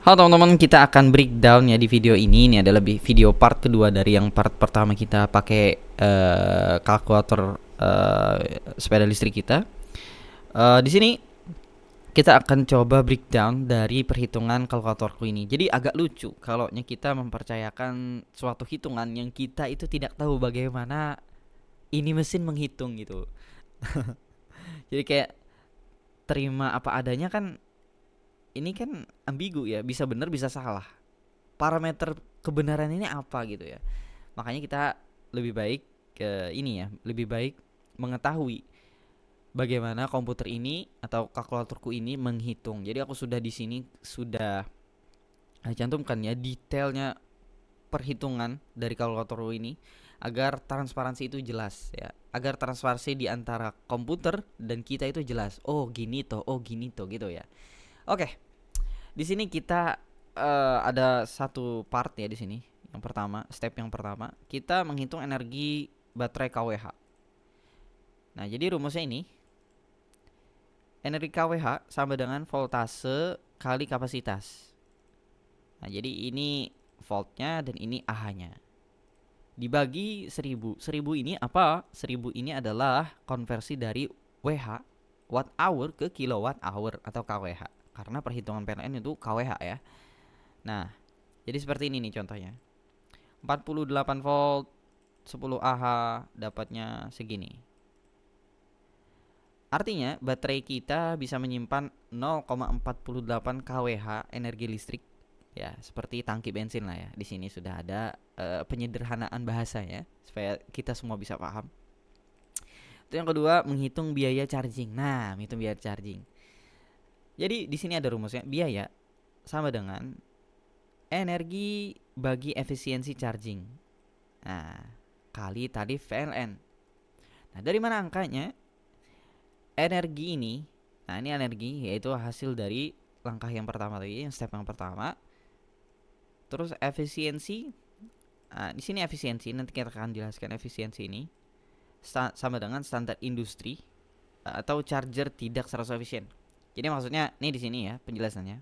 Halo teman-teman, kita akan breakdown ya di video ini. Ini adalah video part kedua dari yang part pertama kita pakai kalkulator sepeda listrik kita. Di sini kita akan coba breakdown dari perhitungan kalkulatorku ini. Jadi agak lucu kalau kita mempercayakan suatu hitungan yang kita itu tidak tahu bagaimana ini mesin menghitung gitu. Jadi kayak terima apa adanya kan, ini kan ambigu ya, bisa benar bisa salah. Parameter kebenaran ini apa gitu ya. Makanya kita lebih baik ke ini ya, lebih baik mengetahui bagaimana komputer ini atau kalkulatorku ini menghitung. Jadi aku sudah di sini sudah cantumkan ya detailnya perhitungan dari kalkulator ini agar transparansi itu jelas ya. Agar transparansi di antara komputer dan kita itu jelas. Oh gini toh, oh gini toh gitu ya. Oke. Di sini kita ada satu part ya di sini. Yang pertama, step yang pertama, kita menghitung energi baterai kWh. Nah, jadi rumusnya ini, energi kWh sama dengan voltase kali kapasitas. Nah, jadi ini voltnya dan ini Ah-nya. Dibagi 1000. 1000 ini apa? 1000 ini adalah konversi dari WH, watt hour, ke kilowatt hour atau kWh. Karena perhitungan PLN itu kWh ya. Nah, jadi seperti ini nih contohnya. 48 volt 10 Ah dapatnya segini. Artinya baterai kita bisa menyimpan 0,48 kWh energi listrik ya, seperti tangki bensin lah ya. Di sini sudah ada penyederhanaan bahasa ya supaya kita semua bisa paham. Itu yang kedua, menghitung biaya charging. Nah, menghitung biaya charging. Jadi di sini ada rumusnya, biaya sama dengan energi bagi efisiensi charging. Nah, kali tarif PLN. Nah, dari mana angkanya? Energi ini, nah ini energi yaitu hasil dari langkah yang pertama tadi, yang step yang pertama. Terus efisiensi. Nah, di sini efisiensi nanti kita akan jelaskan efisiensi ini sama dengan standar industri atau charger tidak 100% efisien. Jadi maksudnya nih di sini ya penjelasannya.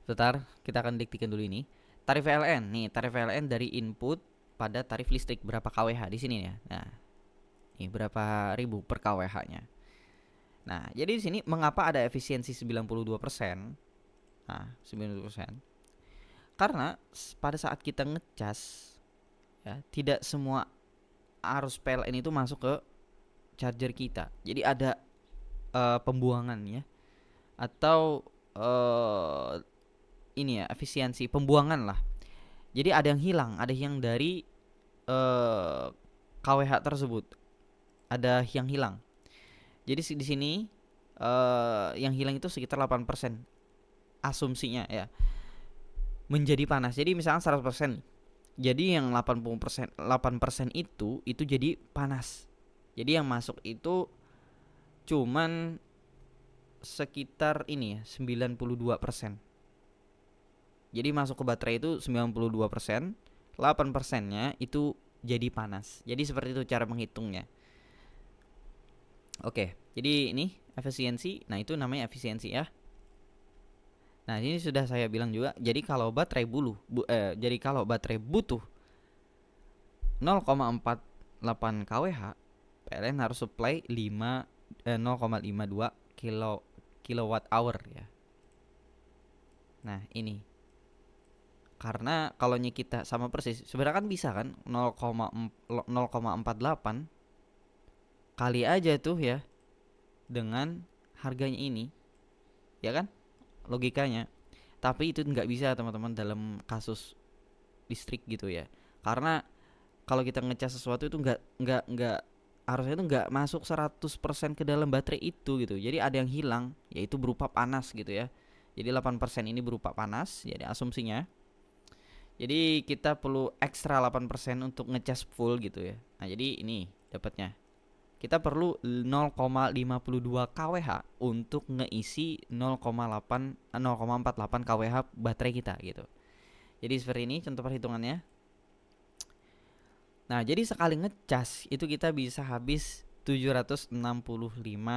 Sebentar, kita akan diktikan dulu ini. Tarif PLN. Nih, tarif PLN dari input pada tarif listrik berapa kWh di sini ya. Nah, ini berapa ribu per kWh-nya. Nah, jadi di sini mengapa ada efisiensi 92%? Nah, 92%. Karena pada saat kita ngecas ya, tidak semua arus PLN itu masuk ke charger kita. Jadi ada pembuangan ya, atau ini ya, efisiensi pembuangan lah. Jadi ada yang hilang, ada yang dari kWh tersebut. Ada yang hilang. Jadi di sini yang hilang itu sekitar 8% asumsinya ya. Menjadi panas. Jadi misalnya 100%. Jadi yang 8% itu jadi panas. Jadi yang masuk itu cuman sekitar ini ya, 92%. Jadi masuk ke baterai itu 92%, 8%-nya itu jadi panas. Jadi seperti itu cara menghitungnya. Oke, jadi ini efisiensi. Nah, itu namanya efisiensi ya. Nah, ini sudah saya bilang juga. Jadi kalau baterai butuh 0,48 kWh, PLN harus supply 0,52 kilowatt hour ya. Nah, ini. Karena kalau kita sama persis, sebenarnya kan bisa kan 0,48 kali aja tuh ya dengan harganya ini. Ya kan? Logikanya. Tapi itu nggak bisa teman-teman dalam kasus listrik gitu ya. Karena kalau kita ngecas sesuatu itu nggak harusnya itu nggak masuk 100% ke dalam baterai itu gitu. Jadi ada yang hilang, yaitu berupa panas gitu ya. Jadi 8% ini berupa panas, jadi asumsinya. Jadi kita perlu ekstra 8% untuk ngecas full gitu ya. Nah, jadi ini dapatnya. Kita perlu 0,52 kWh untuk ngeisi 0,48 kWh baterai kita gitu. Jadi seperti ini contoh perhitungannya. Nah, jadi sekali ngecas itu kita bisa habis Rp765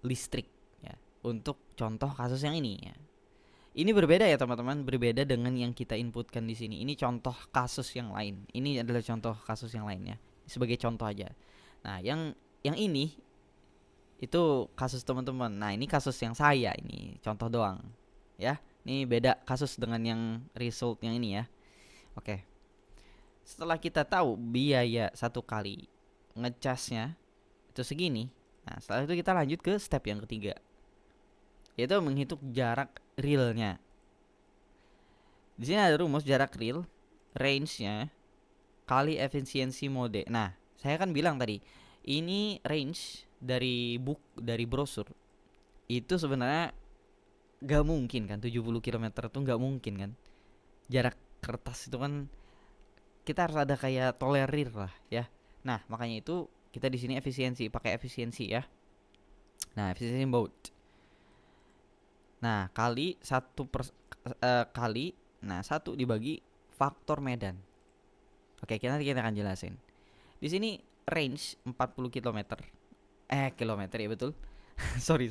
listrik ya, untuk contoh kasus yang ini ya. Ini berbeda ya teman-teman, berbeda dengan yang kita inputkan di sini. Ini contoh kasus yang lain. Ini adalah contoh kasus yang lainnya. Sebagai contoh aja. Nah, yang ini itu kasus teman-teman. Nah, ini kasus yang saya, ini contoh doang. Ya. Ini beda kasus dengan yang result yang ini ya. Oke. Setelah kita tahu biaya satu kali ngecasnya itu segini. Nah, setelah itu kita lanjut ke step yang ketiga, yaitu menghitung jarak realnya. Di sini ada rumus jarak real, range-nya kali efisiensi mode. Nah, saya kan bilang tadi, ini range dari brosur itu sebenarnya gak mungkin kan, 70 km itu gak mungkin kan. Jarak kertas itu kan kita harus ada kayak tolerir lah ya. Nah, makanya itu kita di sini pakai efisiensi ya. Nah, efisiensi mode. Nah, satu dibagi faktor medan. Oke, kita akan jelasin. Di sini range 40 km. Kilometer ya betul. sorry.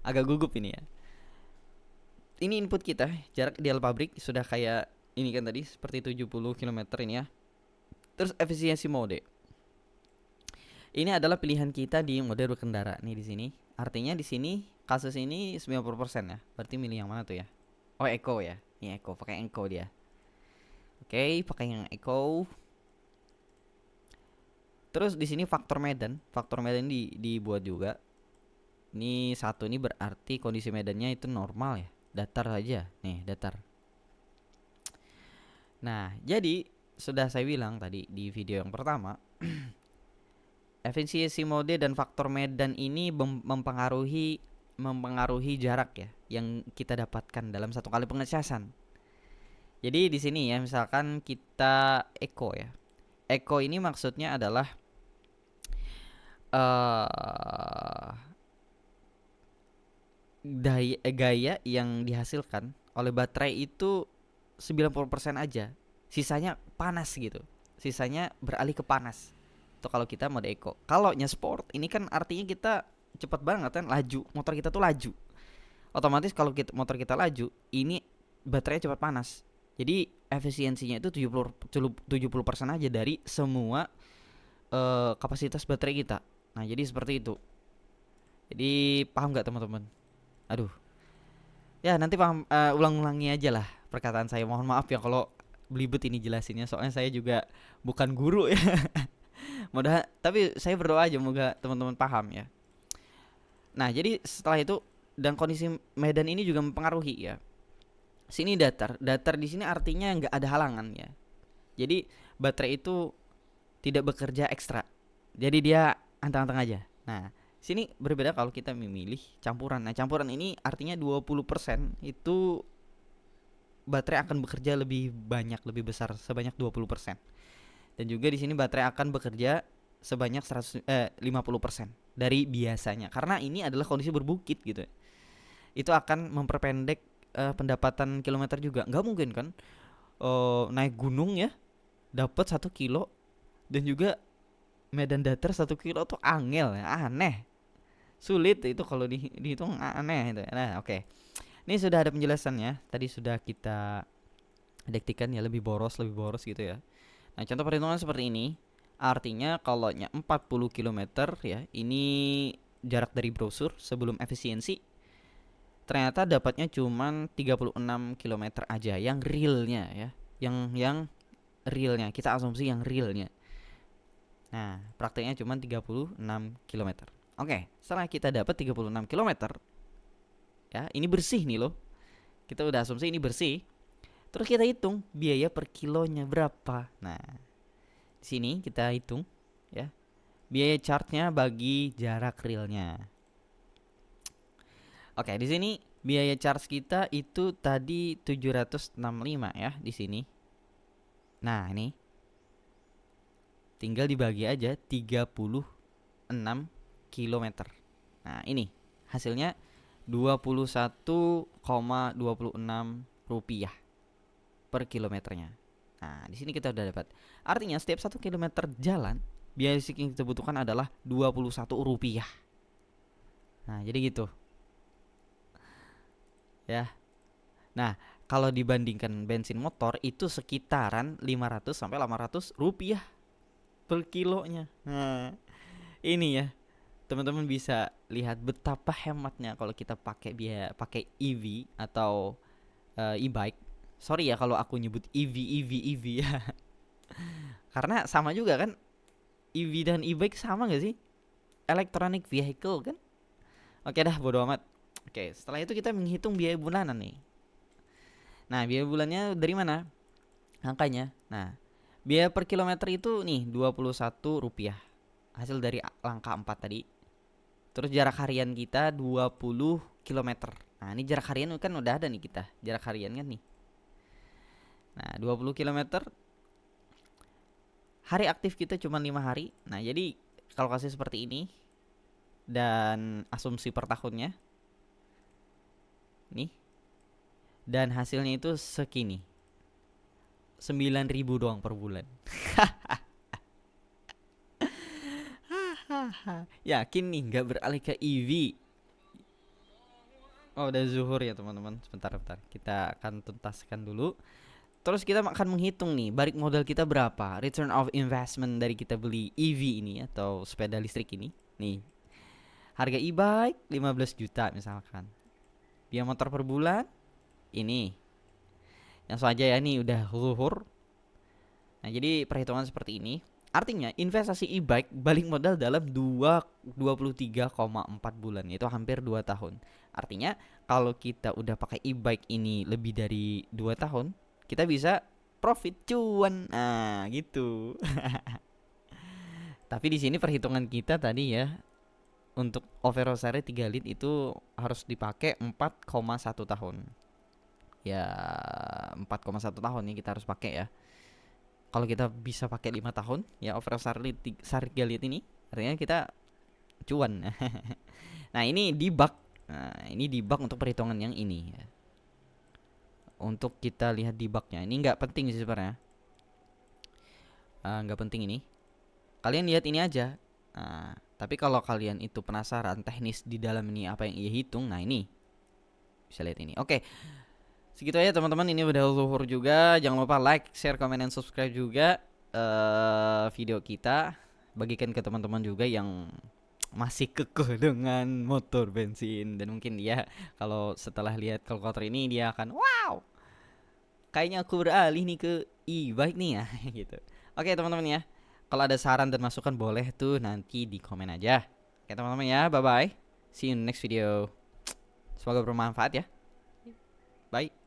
Agak gugup ini ya. Ini input kita, jarak ideal pabrik sudah kayak ini kan tadi seperti 70 km ini ya. Terus efisiensi mode. Ini adalah pilihan kita di mode berkendara nih di sini. Artinya di sini kasus ini 90% ya. Berarti milih yang mana tuh ya? Oh, eco ya. Ini eco, pakai eco dia. Oke, pakai yang eco. Terus di sini faktor medan dibuat juga. Ini satu ini berarti kondisi medannya itu normal ya, datar saja. Nih, datar. Nah, jadi sudah saya bilang tadi di video yang pertama, efisiensi mode dan faktor medan ini mempengaruhi jarak ya yang kita dapatkan dalam satu kali pengecasan. Jadi di sini ya, misalkan kita eco ya. Eco ini maksudnya adalah gaya yang dihasilkan oleh baterai itu 90% aja. Sisanya panas gitu. Sisanya beralih ke panas. Itu kalau kita mode eco. Kalau nya sport, ini kan artinya kita cepat banget kan, laju. Motor kita tuh laju. Otomatis kalau motor kita laju, ini baterainya cepat panas. Jadi efisiensinya itu 70% aja dari semua kapasitas baterai kita. Nah, jadi seperti itu. Jadi paham nggak teman-teman? Aduh. Ya, nanti paham, ulang-ulangi aja lah perkataan saya. Mohon maaf ya kalau belibet ini jelasinnya, soalnya saya juga bukan guru ya. Tapi saya berdoa aja moga teman-teman paham ya. Nah, jadi setelah itu dan kondisi medan ini juga mempengaruhi ya. Sini datar di sini artinya nggak ada halangan ya. Jadi baterai itu tidak bekerja ekstra. Jadi dia anteng-anteng aja. Nah, sini berbeda kalau kita memilih campuran. Nah, campuran ini artinya 20% itu baterai akan bekerja lebih banyak, lebih besar, sebanyak 20%. Dan juga di sini baterai akan bekerja sebanyak 50% dari biasanya. Karena ini adalah kondisi berbukit gitu. Itu akan memperpendek pendapatan kilometer juga. Nggak mungkin kan naik gunung ya dapat 1 kilo, dan juga medan datar 1 kilo tuh angel ya, aneh. Sulit itu kalau dihitung, aneh itu. Nah, oke. Ini sudah ada penjelasannya. Tadi sudah kita dektikan ya, lebih boros gitu ya. Nah, contoh perhitungan seperti ini. Artinya kalau 40 km ya, ini jarak dari brosur sebelum efisiensi. Ternyata dapatnya cuman 36 km aja yang realnya ya. Yang realnya, kita asumsi yang realnya. Nah, prakteknya cuma 36 km. Oke, setelah kita dapat 36 km, ya, ini bersih nih loh. Kita udah asumsi ini bersih. Terus kita hitung biaya per kilonya berapa. Nah, di sini kita hitung ya. Biaya charge-nya bagi jarak realnya. Oke, di sini biaya charge kita itu tadi 765 ya di sini. Nah, ini tinggal dibagi aja 36 km. Nah, ini hasilnya 21,26 rupiah per kilometernya. Nah, di sini kita udah dapat. Artinya setiap 1 kilometer jalan, biaya listrik yang kita butuhkan adalah 21 rupiah. Nah, jadi gitu. Ya. Nah, kalau dibandingkan bensin motor itu sekitaran 500 sampai 800 rupiah per kilonya. Nah, ini ya, teman-teman bisa lihat betapa hematnya kalau kita pakai EV atau e-bike. Sorry ya kalau aku nyebut EV ya. Karena sama juga kan, EV dan e-bike sama gak sih? Electronic vehicle kan? Oke dah, bodo amat. Oke, setelah itu kita menghitung biaya bulanan nih. Nah, biaya bulannya dari mana? Angkanya. Nah, biaya per kilometer itu nih 21 rupiah. Hasil dari langkah 4 tadi. Terus jarak harian kita 20 kilometer. Nah, ini jarak harian kan udah ada nih kita. Jarak harian kan nih. Nah, 20 kilometer. Hari aktif kita cuma 5 hari. Nah, jadi kalau kasih seperti ini dan asumsi per tahunnya nih, dan hasilnya itu segini. 9.000 doang per bulan. Yakin nih nggak beralih ke EV? Oh, udah zuhur ya teman-teman. Sebentar. Kita akan tuntaskan dulu. Terus kita akan menghitung nih balik modal kita berapa, return of investment dari kita beli EV ini atau sepeda listrik ini. Nih, harga e-bike 15 juta misalkan. Biaya motor per bulan ini. Yang saja ya, ini udah luhur. Nah, jadi perhitungan seperti ini. Artinya investasi e-bike balik modal dalam 23,4 bulan, yaitu hampir 2 tahun. Artinya kalau kita udah pakai e-bike ini lebih dari 2 tahun, kita bisa profit cuan. Nah, gitu. Tapi di sini perhitungan kita tadi ya, untuk Overosare 3 lit itu harus dipakai 4,1 tahun. Ya, 4,1 tahun nih kita harus pakai ya. Kalau kita bisa pakai 5 tahun ya Overosare 3 lit ini, artinya kita cuan. Nah, ini debug. Nah, ini debug untuk perhitungan yang ini ya. Untuk kita lihat debugnya. Ini nggak penting sih sebenarnya. Nggak penting ini. Kalian lihat ini aja. Nah, tapi kalau kalian itu penasaran teknis di dalam ini apa yang ia hitung, nah ini bisa lihat ini. Oke, segitu aja teman-teman. Ini udah luhur juga. Jangan lupa like, share, komen, dan subscribe juga video kita. Bagikan ke teman-teman juga yang masih kekeh dengan motor bensin, dan mungkin dia kalau setelah lihat kalkulator ini dia akan wow, kayaknya aku beralih nih ke e-bike nih ya. Gitu. Oke teman-teman ya, kalau ada saran dan masukan boleh tuh nanti di komen aja. Oke teman-teman ya, bye bye, see you in next video, semoga bermanfaat ya, bye.